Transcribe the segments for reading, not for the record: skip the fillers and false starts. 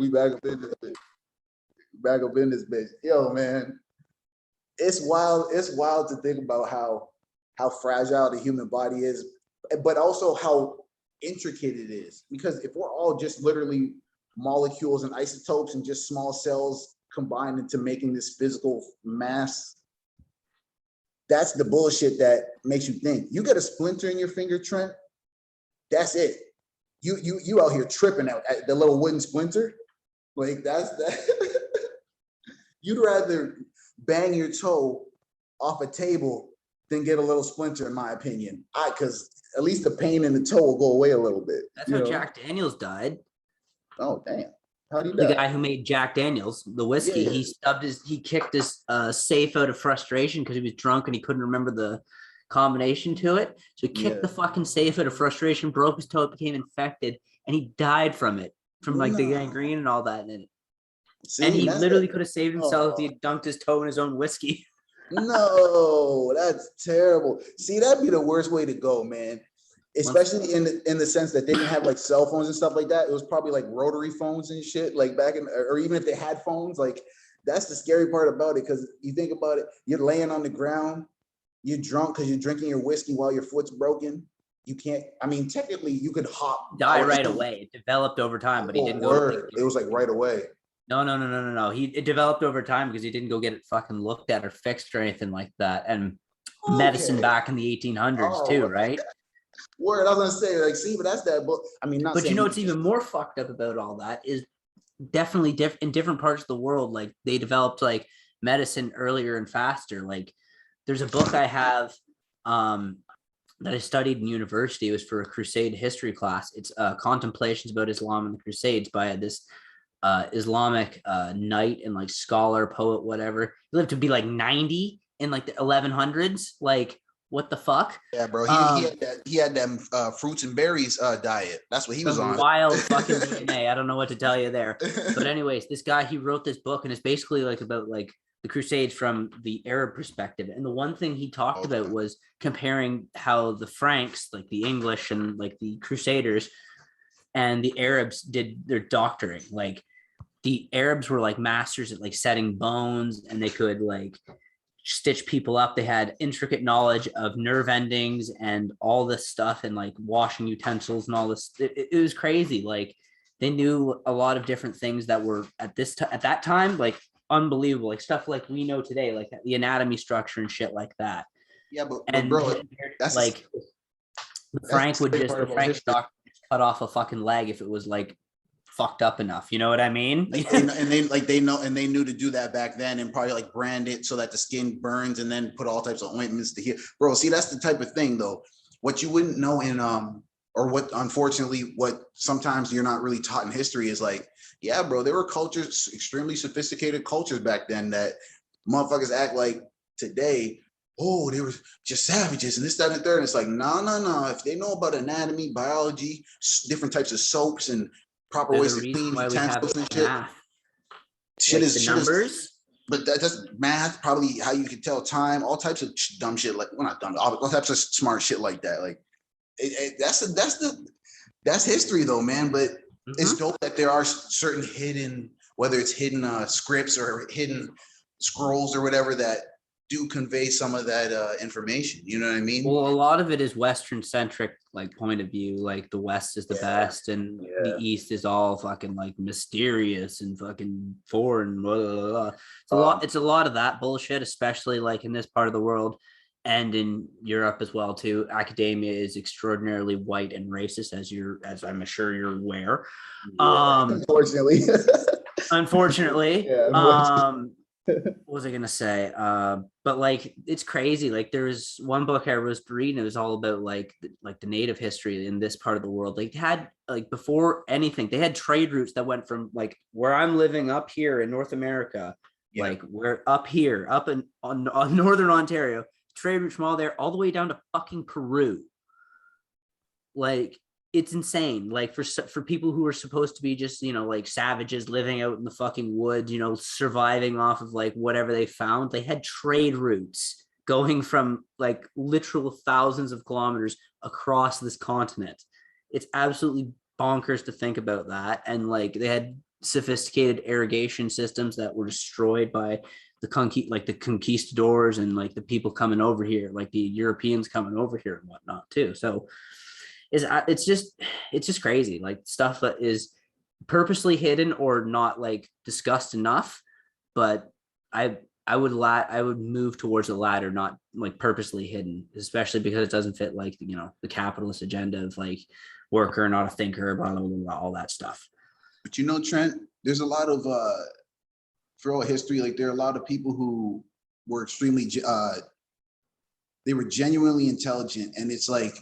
We back up in this bitch. Back up in this bitch. Yo, man. It's wild. It's wild to think about how fragile the human body is, but also how intricate it is. Because if we're all just literally molecules and isotopes and just small cells combined into making this physical mass, that's the bullshit that makes you think. You get a splinter in your finger, Trent, that's it. You out here tripping out at the little wooden splinter. Like that's that. You'd rather bang your toe off a table than get a little splinter, in my opinion. Because at least the pain in the toe will go away a little bit. That's how Jack Daniels died. Oh damn! How did he die? The guy who made Jack Daniels, the whiskey, he kicked his safe out of frustration because he was drunk and he couldn't remember the combination to it. So he kicked the fucking safe out of frustration, broke his toe, became infected, and he died from it, from like the gangrene and all that. And he literally could have saved himself if he had dunked his toe in his own whiskey. No, that's terrible. See, that'd be the worst way to go, man. Especially in the sense that they didn't have like cell phones and stuff like that. It was probably like rotary phones and shit, like back in, or even if they had phones, like that's the scary part about it. Because you think about it, you're laying on the ground, you're drunk because you're drinking your whiskey while your foot's broken. You can't. I mean, technically, you could die right away. It developed over time, but he didn't go. It was like right away. No. It developed over time because he didn't go get it fucking looked at or fixed or anything like that. And medicine back in the 1800s too, right? Word, I was gonna say, like, see, but that's that book. I mean, not. But you know what's even more fucked up about all that is definitely in different parts of the world. Like they developed like medicine earlier and faster. Like there's a book I have that I studied in university. It was for a Crusade history class. It's Contemplations about Islam and the Crusades by this Islamic knight and like scholar, poet, whatever. He lived to be like 90 in like the 1100s. Like, what the fuck? Yeah, bro. He had them fruits and berries diet. That's what he was on. Wild fucking DNA. I don't know what to tell you there. But anyways, this guy, he wrote this book and it's basically like about like the Crusades from the Arab perspective. And the one thing he talked about was comparing how the Franks, like the English and like the Crusaders and the Arabs did their doctoring. Like the Arabs were like masters at like setting bones and they could like stitch people up. They had intricate knowledge of nerve endings and all this stuff and like washing utensils and all this. It was crazy. Like they knew a lot of different things that were at that time, like unbelievable, like stuff like we know today, like the anatomy structure and shit like that. Yeah, but bro, that's like the Frank doctor cut off a fucking leg if it was like fucked up enough, you know what I mean? They knew to do that back then and probably like brand it so that the skin burns and then put all types of ointments to heal. Bro, see, that's the type of thing though. What you wouldn't know in or what unfortunately what sometimes you're not really taught in history is like, yeah, bro, there were cultures, extremely sophisticated cultures back then that motherfuckers act like today, oh, they were just savages and this, that, and the third. And it's like, no. If they know about anatomy, biology, different types of soaps and proper ways to clean utensils and shit. Shit like is the numbers. But that's math, probably how you can tell time, all types of dumb shit, like, well, not dumb, all types of smart shit like that. Like that's history though, man. But it's dope that there are certain hidden, whether it's hidden scripts or hidden scrolls or whatever that do convey some of that information. You know what I mean? Well, a lot of it is Western centric, like point of view. Like the West is the best, and the East is all fucking like mysterious and fucking foreign. Blah, blah, blah. It's a lot of that bullshit, especially like in this part of the world and in Europe as well too. Academia is extraordinarily white and racist, as I'm sure you're aware. Unfortunately. Unfortunately. What was I gonna say? But like it's crazy. Like there was one book I was reading, it was all about like the native history in this part of the world. They had like before anything, they had trade routes that went from like where I'm living up here in North America, like we're up here, up in on northern Ontario, trade routes from all there all the way down to fucking Peru. Like it's insane. Like for people who are supposed to be just, you know, like savages living out in the fucking woods, you know, surviving off of like whatever they found, they had trade routes going from like literal thousands of kilometers across this continent. It's absolutely bonkers to think about that. And like they had sophisticated irrigation systems that were destroyed by the conquistadors and like the people coming over here, like the Europeans coming over here and whatnot too. So it's just crazy, like stuff that is purposely hidden or not like discussed enough. But I would move towards the latter, not like purposely hidden, especially because it doesn't fit like the capitalist agenda of like worker, not a thinker, blah blah blah, blah all that stuff. But Trent, there's a lot of throughout history, like there are a lot of people who were extremely they were genuinely intelligent, and it's like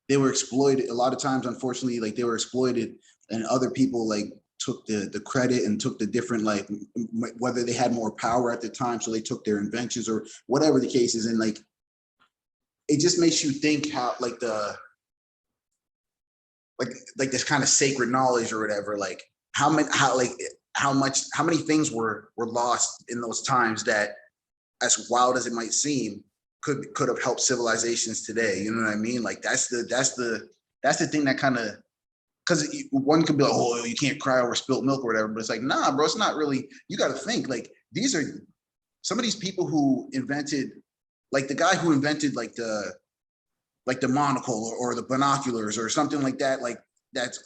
they were exploited a lot of times. Unfortunately, like they were exploited, and other people like took the credit and took the different, like whether they had more power at the time, so they took their inventions or whatever the case is. And like it just makes you think how like this kind of sacred knowledge or whatever, like how many things were lost in those times that, as wild as it might seem, could have helped civilizations today. You know what I mean? Like that's the thing that kind of, because one could be like, oh, you can't cry over spilt milk or whatever, but it's like, nah, bro, it's not really. You got to think like these are some of these people who invented, like the guy who invented like the monocle or the binoculars or something like that, like that's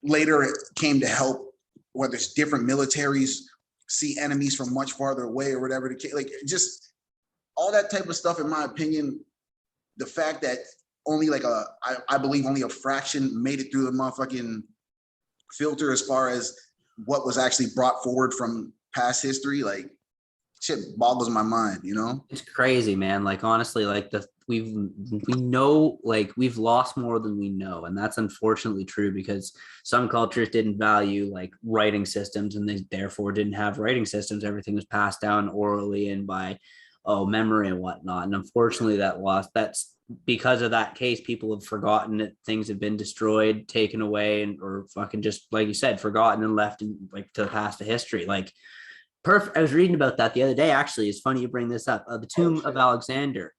later it came to help whether it's different militaries see enemies from much farther away or whatever, like just all that type of stuff. In my opinion, the fact that only like I believe only a fraction made it through the motherfucking filter as far as what was actually brought forward from past history, like shit boggles my mind, It's crazy, man. Like honestly, like we know, like we've lost more than we know, and that's unfortunately true because some cultures didn't value like writing systems, and they therefore didn't have writing systems. Everything was passed down orally and by memory and whatnot. And unfortunately, that's because of that case, people have forgotten that things have been destroyed, taken away, and or fucking just like you said, forgotten and left in like to the past of history. Like perfect. I was reading about that the other day. Actually, it's funny you bring this up. The tomb of Alexander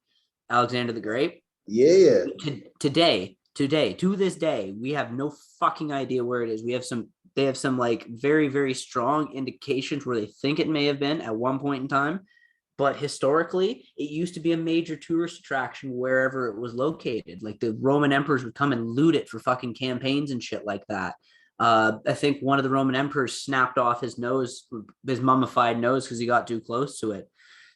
the Great. Yeah. Today, to this day, we have no fucking idea where it is. They have some like very, very strong indications where they think it may have been at one point in time. But historically, it used to be a major tourist attraction wherever it was located. Like the Roman emperors would come and loot it for fucking campaigns and shit like that. I think one of the Roman emperors snapped off his mummified nose because he got too close to it.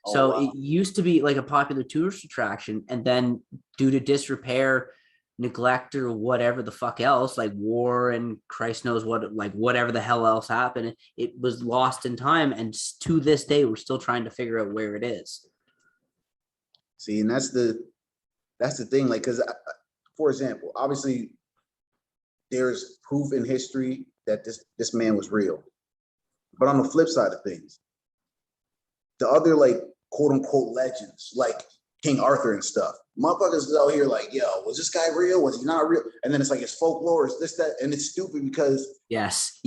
So wow. It used to be like a popular tourist attraction, and then due to disrepair, neglect, or whatever the fuck else, like war and Christ knows what, like whatever the hell else happened, it was lost in time, and to this day we're still trying to figure out where it is. See, and that's the thing, like, because for example, obviously there's proof in history that this man was real, but on the flip side of things, the other like quote unquote legends like King Arthur and stuff, motherfuckers is out here like, yo, was this guy real? Was he not real? And then it's like it's folklore, it's this, that, and it's stupid because yes,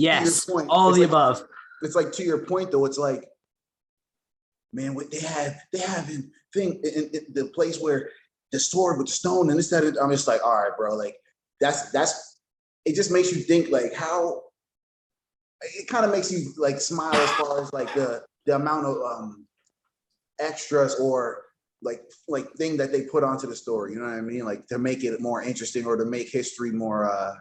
point, all the like, above. It's like to your point though, it's like, man, what they have in the place where the sword with the stone and this, that, I'm just like, all right, bro, like that's it just makes you think like how it kind of makes you like smile as far as like the amount of extras or like thing that they put onto the story, you know what I mean? Like to make it more interesting or to make history more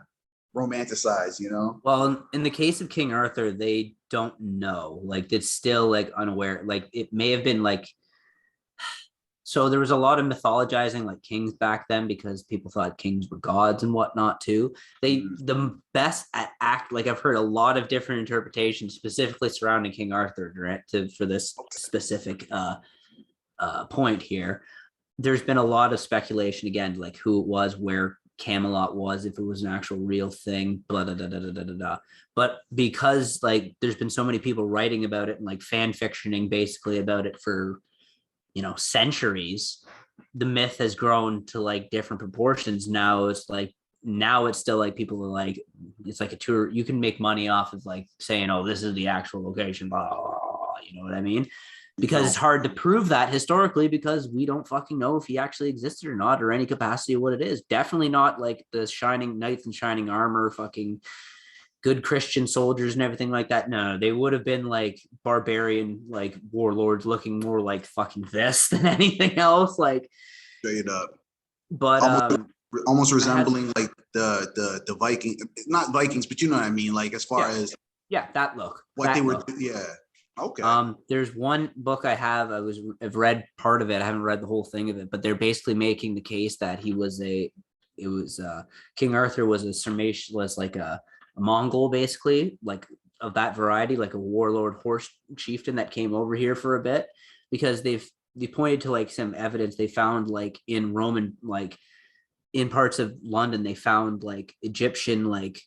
romanticized, Well, in the case of King Arthur, they don't know. Like it's still like unaware. Like it may have been like, so there was a lot of mythologizing like kings back then because people thought kings were gods and whatnot too. The best at act, like I've heard a lot of different interpretations specifically surrounding King Arthur for this specific point here. There's been a lot of speculation again, like who it was, where Camelot was, if it was an actual real thing, blah, blah, blah, blah, blah, blah, blah. But because like there's been so many people writing about it and like fan fictioning basically about it for centuries, the myth has grown to like different proportions. Now it's still like people are like, it's like a tour. You can make money off of like saying, oh, this is the actual location, blah, blah, blah, you know what I mean? because it's hard to prove that historically because we don't fucking know if he actually existed or not or any capacity of what it is. Definitely not like the shining knights in shining armor, fucking good Christian soldiers and everything like that. No, they would have been like barbarian, like warlords looking more like fucking this than anything else. Like straight up. But almost resembling like the Viking, not Vikings, but you know what I mean. Like as far as that look, what that they were, look. Okay. There's one book I have. I've read part of it. I haven't read the whole thing of it, but they're basically making the case that King Arthur was a Sarmatian, was like a Mongol, basically, like of that variety, like a warlord horse chieftain that came over here for a bit, because they pointed to like some evidence they found like in Roman, like in parts of London, they found like Egyptian like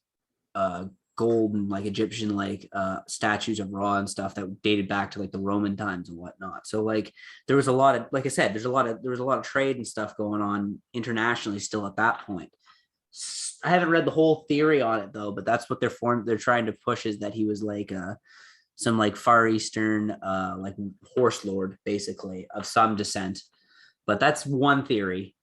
gold and like Egyptian like statues of Ra and stuff that dated back to like the Roman times and whatnot. So like there was a lot of, like I said, there was a lot of trade and stuff going on internationally still at that point. I haven't read the whole theory on it though, but that's what they're trying to push, is that he was like some like Far Eastern like horse lord basically of some descent. But that's one theory.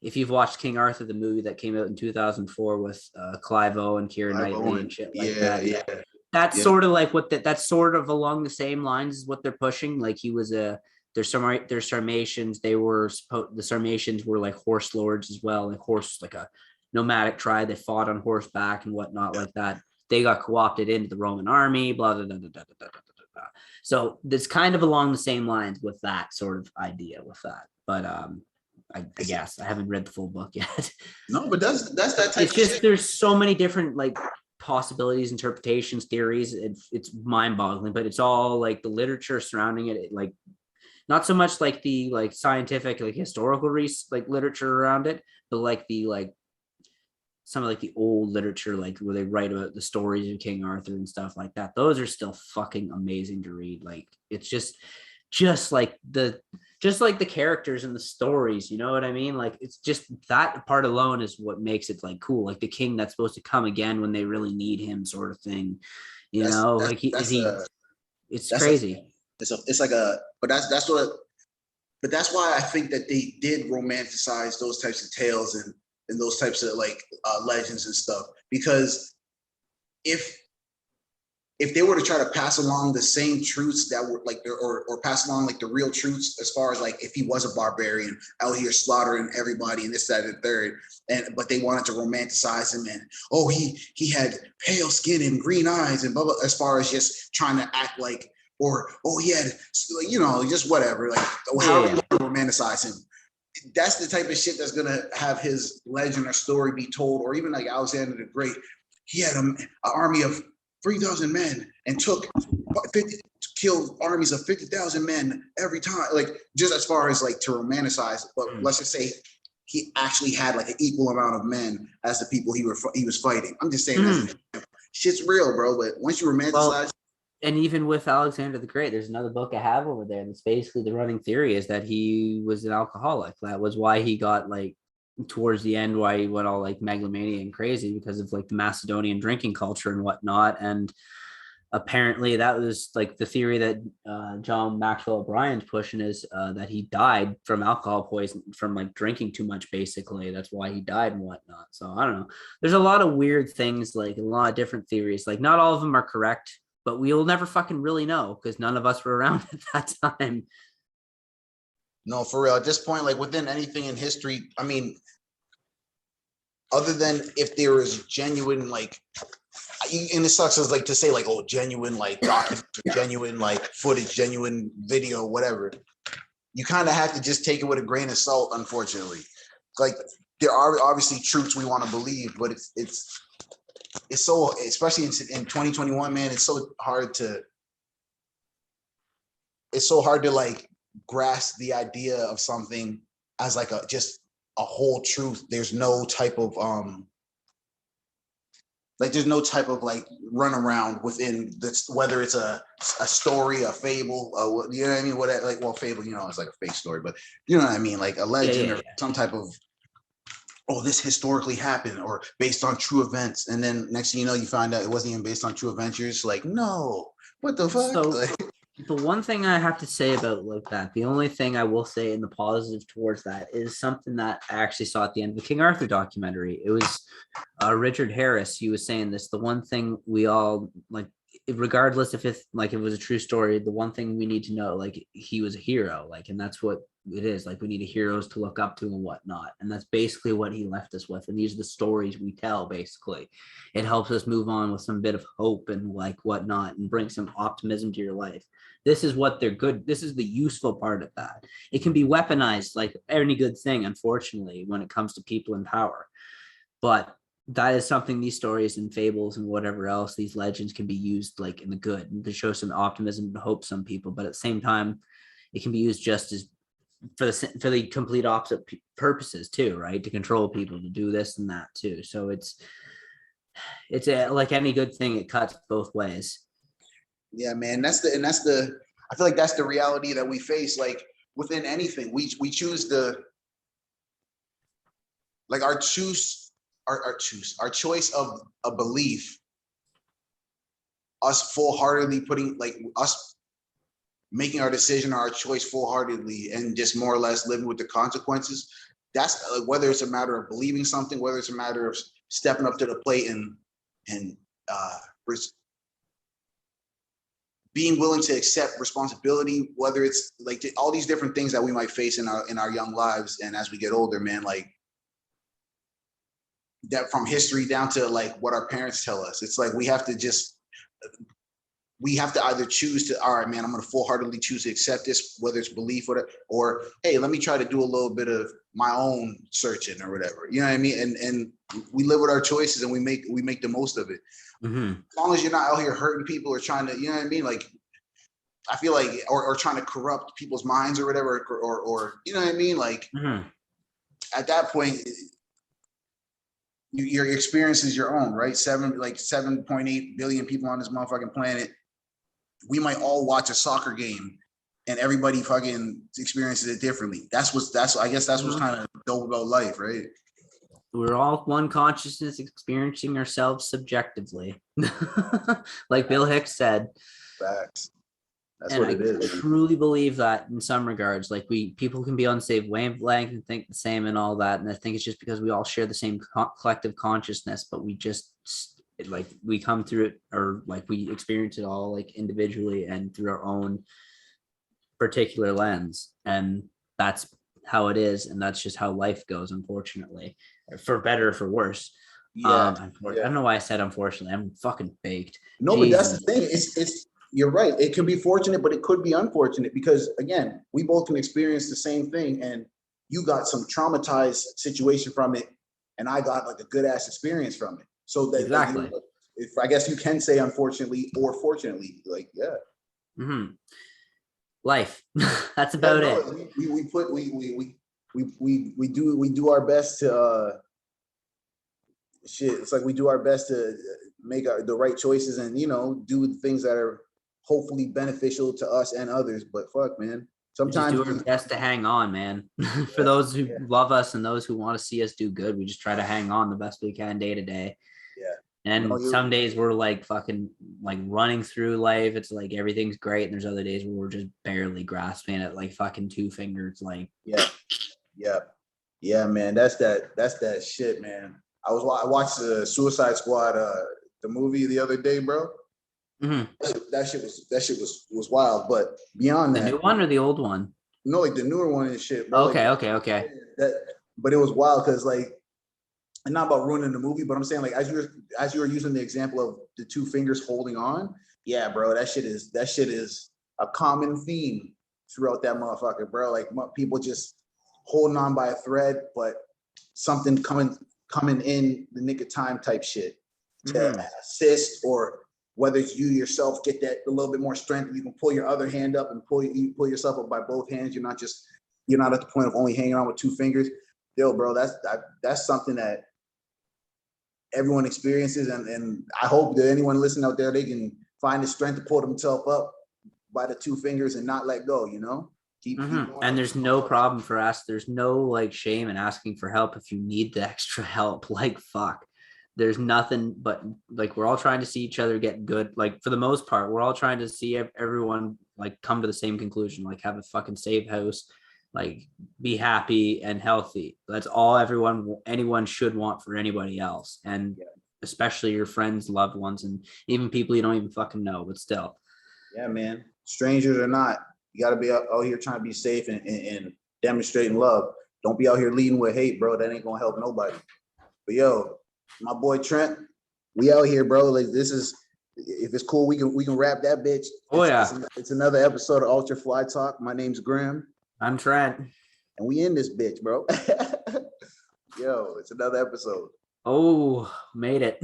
If you've watched King Arthur, the movie that came out in 2004 with Clive Owen and Keira Knightley and shit like that. That's sort of like that's sort of along the same lines as what they're pushing. Like he was they're Sarmatians. The Sarmatians were like horse lords as well, like a nomadic tribe. They fought on horseback and whatnot like that. They got co-opted into the Roman army, blah, blah, blah, blah, blah, blah, blah. So it's kind of along the same lines with that sort of idea with that. But I guess I haven't read the full book yet. No, but that's that type. It's just shit. There's so many different like possibilities, interpretations, theories. It's mind-boggling, but it's all like the literature surrounding it, like not so much like the like scientific like historical like literature around it, but like the like some of like the old literature, like where they write about the stories of King Arthur and stuff like that. Those are still fucking amazing to read. Like it's just like the characters and the stories, you know what I mean? Like it's just that part alone is what makes it like cool. Like the king that's supposed to come again when they really need him, sort of thing. It's crazy. But that's why I think that they did romanticize those types of tales and those types of like legends and stuff, because if they were to try to pass along the same truths that were like, or pass along like the real truths, as far as like if he was a barbarian out here slaughtering everybody and this, that, and the third, but they wanted to romanticize him and he had pale skin and green eyes and blah blah, as far as just trying to act like, or he had, you know, just whatever, like however you want to romanticize him. That's the type of shit that's gonna have his legend or story be told. Or even like Alexander the Great, he had an army of 3,000 men and killed armies of 50,000 men every time. Like just as far as like to romanticize, but let's just say he actually had like an equal amount of men as the people he was fighting. I'm just saying shit's real, bro. But once you romanticize. And even with Alexander the Great, there's another book I have over there. And it's basically the running theory is that he was an alcoholic. That was why he got like towards the end, why he went all like megalomania and crazy, because of like the Macedonian drinking culture and whatnot. And apparently that was like the theory that John Maxwell O'Brien's pushing, is that he died from alcohol poisoning from like drinking too much, basically. That's why he died and whatnot. So I don't know. There's a lot of weird things, like a lot of different theories. Like not all of them are correct, but we'll never fucking really know because none of us were around at that time. No, for real. At this point, like within anything in history, I mean, other than if there is genuine, like, and it sucks as like to say like, oh, genuine, like document, genuine, like footage, genuine video, whatever. You kind of have to just take it with a grain of salt, unfortunately. Like there are obviously truths we want to believe, but it's so, especially in 2021, man, it's so hard to like grasp the idea of something as like just a whole truth. There's no type of there's no type of like runaround within this, whether it's a story, a fable, you know what I mean? What, like, well, fable, you know, it's like a fake story, but you know what I mean? Like a legend or some type of, oh, this historically happened or based on true events. And then next thing you know, you find out it wasn't even based on true events. You're just like, no, what the fuck? the one thing I have to say about like that, the only thing I will say in the positive towards that is something that I actually saw at the end of the King Arthur documentary. It was Richard Harris. He was saying this. The one thing we all like, regardless if it like it was a true story, the one thing we need to know, like he was a hero, like, and that's what it is. Like we need heroes to look up to and whatnot, and that's basically what he left us with. And these are the stories we tell. Basically, it helps us move on with some bit of hope and like whatnot, and bring some optimism to your life. This is what they're good. This is the useful part of that. It can be weaponized like any good thing, unfortunately, when it comes to people in power. But that is something these stories and fables and whatever else, these legends can be used like in the good and to show some optimism and hope some people. But at the same time, it can be used just as for the complete opposite purposes too, right? To control people, to do this and that too. So it's like any good thing, it cuts both ways. Yeah, man. That's the I feel like that's the reality that we face. Like within anything, we choose the like our choice of a belief, us full-heartedly putting like us making our decision or our choice full-heartedly and just more or less living with the consequences. That's whether it's a matter of believing something, whether it's a matter of stepping up to the plate and being willing to accept responsibility, whether it's like all these different things that we might face in our young lives and as we get older, man, like that from history down to like what our parents tell us. It's like we have to either choose to, all right, man, I'm going to full-heartedly choose to accept this, whether it's belief or hey, let me try to do a little bit of my own searching or whatever. You know what I mean? And we live with our choices and we make the most of it. Mm-hmm. As long as you're not out here hurting people or trying to, you know what I mean? Like, I feel like, or trying to corrupt people's minds or whatever, or you know what I mean? Like, at that point, your experience is your own, right? 7.8 billion people on this motherfucking planet. We might all watch a soccer game and everybody fucking experiences it differently. I guess that's what's kind of dope about life, right? We're all one consciousness experiencing ourselves subjectively. Like Bill Hicks said. Facts. That's and what I it is. truly believe that in some regards, like people can be on the same wavelength and think the same and all that. And I think it's just because we all share the same collective consciousness, but we just like we come through it or like we experience it all like individually and through our own particular lens. And that's how it is. And that's just how life goes, unfortunately, for better or for worse. Yeah. I don't know why I said unfortunately. I'm fucking baked. No, but that's the thing. It's you're right. It can be fortunate, but it could be unfortunate because again, we both can experience the same thing. And you got some traumatized situation from it, and I got like a good ass experience from it. So that exactly. If I guess you can say unfortunately or fortunately, like yeah. Mm-hmm. Life. That's about it. We do our best to it's like we do our best to make the right choices and do the things that are hopefully beneficial to us and others. But fuck, man, sometimes we just do our best to hang on, man. For those who love us and those who want to see us do good, we just try to hang on the best we can day to day. Yeah. And some days we're like fucking like running through life. It's like everything's great. And there's other days where we're just barely grasping it like fucking two fingers. Like yeah, man. That's that shit, man. I watched the Suicide Squad, the movie the other day, bro. Mm-hmm. That shit was wild. But beyond the new one or the old one? No, like the newer one and shit, bro. Okay, like, okay. But it was wild because like, and not about ruining the movie, but I'm saying like as you were using the example of the two fingers holding on, yeah, bro, that shit is a common theme throughout that motherfucker, bro. Like people just holding on by a thread, but something coming in the nick of time type shit to assist, or whether it's you yourself get that a little bit more strength, you can pull your other hand up and pull yourself up by both hands. You're not at the point of only hanging on with two fingers. Yo, bro, that's something that everyone experiences, and I hope that anyone listening out there, they can find the strength to pull themselves up by the two fingers and not let go, keep and there's no problem for us. There's no like shame in asking for help if you need the extra help. Like fuck, there's nothing but like we're all trying to see each other get good. Like for the most part, we're all trying to see everyone like come to the same conclusion, like have a fucking safe house, like be happy and healthy. That's all anyone should want for anybody else. And especially your friends, loved ones, and even people you don't even fucking know, but still. Yeah, man. Strangers or not, you got to be out here trying to be safe and demonstrating love. Don't be out here leading with hate, bro. That ain't gonna help nobody. But yo, my boy Trent, we out here, bro. Like this is, if it's cool, we can wrap that bitch. Oh yeah. It's another episode of Ultra Fly Talk. My name's Grim. I'm Trent. And we in this bitch, bro. Yo, it's another episode. Oh, made it.